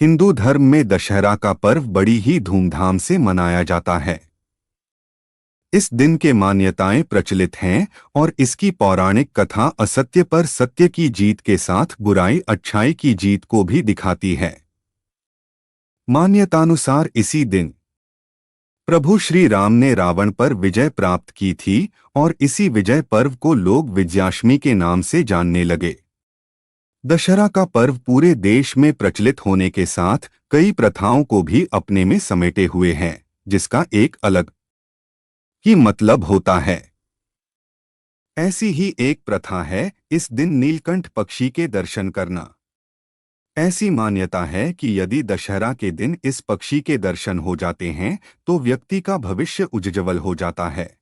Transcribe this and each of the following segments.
हिंदू धर्म में दशहरा का पर्व बड़ी ही धूमधाम से मनाया जाता है। इस दिन के मान्यताएं प्रचलित हैं और इसकी पौराणिक कथा असत्य पर सत्य की जीत के साथ बुराई अच्छाई की जीत को भी दिखाती है। मान्यतानुसार इसी दिन प्रभु श्री राम ने रावण पर विजय प्राप्त की थी और इसी विजय पर्व को लोग विजयादशमी के नाम से जानने लगे। दशहरा का पर्व पूरे देश में प्रचलित होने के साथ कई प्रथाओं को भी अपने में समेटे हुए हैं, जिसका एक अलग ही मतलब होता है। ऐसी ही एक प्रथा है इस दिन नीलकंठ पक्षी के दर्शन करना। ऐसी मान्यता है कि यदि दशहरा के दिन इस पक्षी के दर्शन हो जाते हैं तो व्यक्ति का भविष्य उज्ज्वल हो जाता है।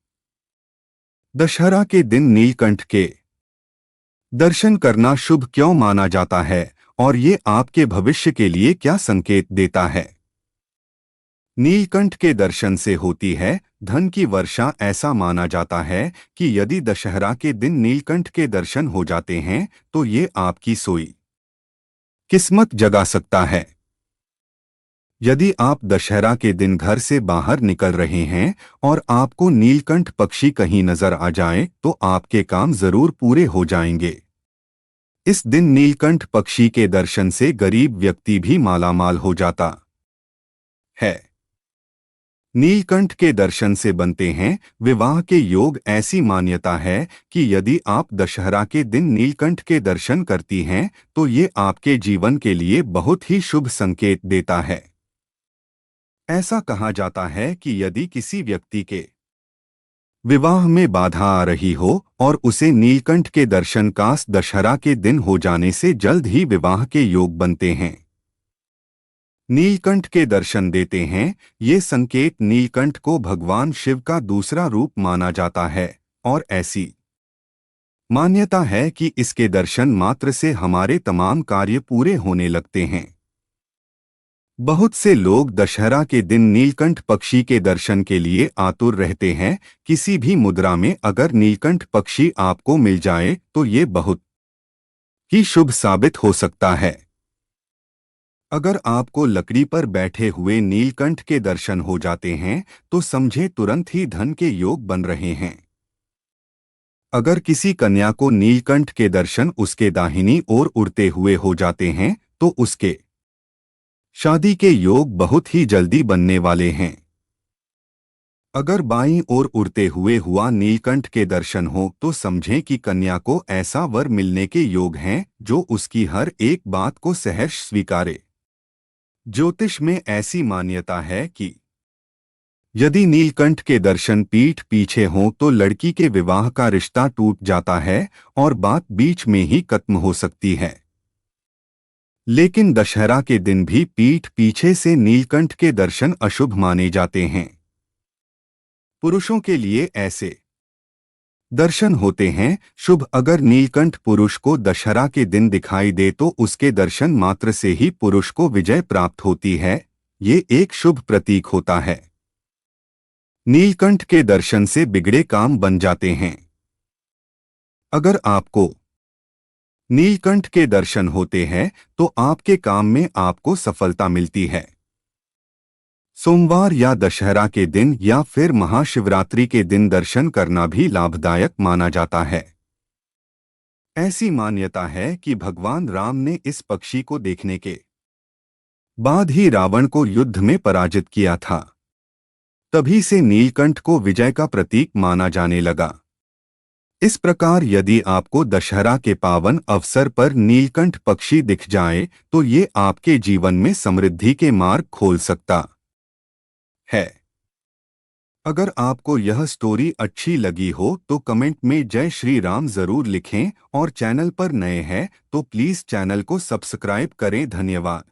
दशहरा के दिन नीलकंठ के दर्शन करना शुभ क्यों माना जाता है और ये आपके भविष्य के लिए क्या संकेत देता है? नीलकंठ के दर्शन से होती है धन की वर्षा। ऐसा माना जाता है कि यदि दशहरा के दिन नीलकंठ के दर्शन हो जाते हैं तो ये आपकी सोई किस्मत जगा सकता है। यदि आप दशहरा के दिन घर से बाहर निकल रहे हैं और आपको नीलकंठ पक्षी कहीं नजर आ जाए तो आपके काम जरूर पूरे हो जाएंगे। इस दिन नीलकंठ पक्षी के दर्शन से गरीब व्यक्ति भी मालामाल हो जाता है। नीलकंठ के दर्शन से बनते हैं विवाह के योग। ऐसी मान्यता है कि यदि आप दशहरा के दिन नीलकंठ के दर्शन करती हैं तो ये आपके जीवन के लिए बहुत ही शुभ संकेत देता है। ऐसा कहा जाता है कि यदि किसी व्यक्ति के विवाह में बाधा आ रही हो और उसे नीलकंठ के दर्शन कास दशहरा के दिन हो जाने से जल्द ही विवाह के योग बनते हैं। नीलकंठ के दर्शन देते हैं ये संकेत। नीलकंठ को भगवान शिव का दूसरा रूप माना जाता है और ऐसी मान्यता है कि इसके दर्शन मात्र से हमारे तमाम कार्य पूरे होने लगते हैं। बहुत से लोग दशहरा के दिन नीलकंठ पक्षी के दर्शन के लिए आतुर रहते हैं। किसी भी मुद्रा में अगर नीलकंठ पक्षी आपको मिल जाए तो ये बहुत ही शुभ साबित हो सकता है। अगर आपको लकड़ी पर बैठे हुए नीलकंठ के दर्शन हो जाते हैं तो समझे तुरंत ही धन के योग बन रहे हैं। अगर किसी कन्या को नीलकंठ के दर्शन उसके दाहिनी ओर उड़ते हुए हो जाते हैं तो उसके शादी के योग बहुत ही जल्दी बनने वाले हैं। अगर बाईं ओर उड़ते हुए हुआ नीलकंठ के दर्शन हो तो समझें कि कन्या को ऐसा वर मिलने के योग हैं जो उसकी हर एक बात को सहर्ष स्वीकारे। ज्योतिष में ऐसी मान्यता है कि यदि नीलकंठ के दर्शन पीठ पीछे हों तो लड़की के विवाह का रिश्ता टूट जाता है और बात बीच में ही खत्म हो सकती है। लेकिन दशहरा के दिन भी पीठ पीछे से नीलकंठ के दर्शन अशुभ माने जाते हैं। पुरुषों के लिए ऐसे दर्शन होते हैं शुभ। अगर नीलकंठ पुरुष को दशहरा के दिन दिखाई दे तो उसके दर्शन मात्र से ही पुरुष को विजय प्राप्त होती है। ये एक शुभ प्रतीक होता है। नीलकंठ के दर्शन से बिगड़े काम बन जाते हैं। अगर आपको नीलकंठ के दर्शन होते हैं तो आपके काम में आपको सफलता मिलती है। सोमवार या दशहरा के दिन या फिर महाशिवरात्रि के दिन दर्शन करना भी लाभदायक माना जाता है। ऐसी मान्यता है कि भगवान राम ने इस पक्षी को देखने के बाद ही रावण को युद्ध में पराजित किया था। तभी से नीलकंठ को विजय का प्रतीक माना जाने लगा। इस प्रकार यदि आपको दशहरा के पावन अवसर पर नीलकंठ पक्षी दिख जाए तो ये आपके जीवन में समृद्धि के मार्ग खोल सकता है। अगर आपको यह स्टोरी अच्छी लगी हो तो कमेंट में जय श्री राम जरूर लिखें और चैनल पर नए हैं तो प्लीज चैनल को सब्सक्राइब करें। धन्यवाद।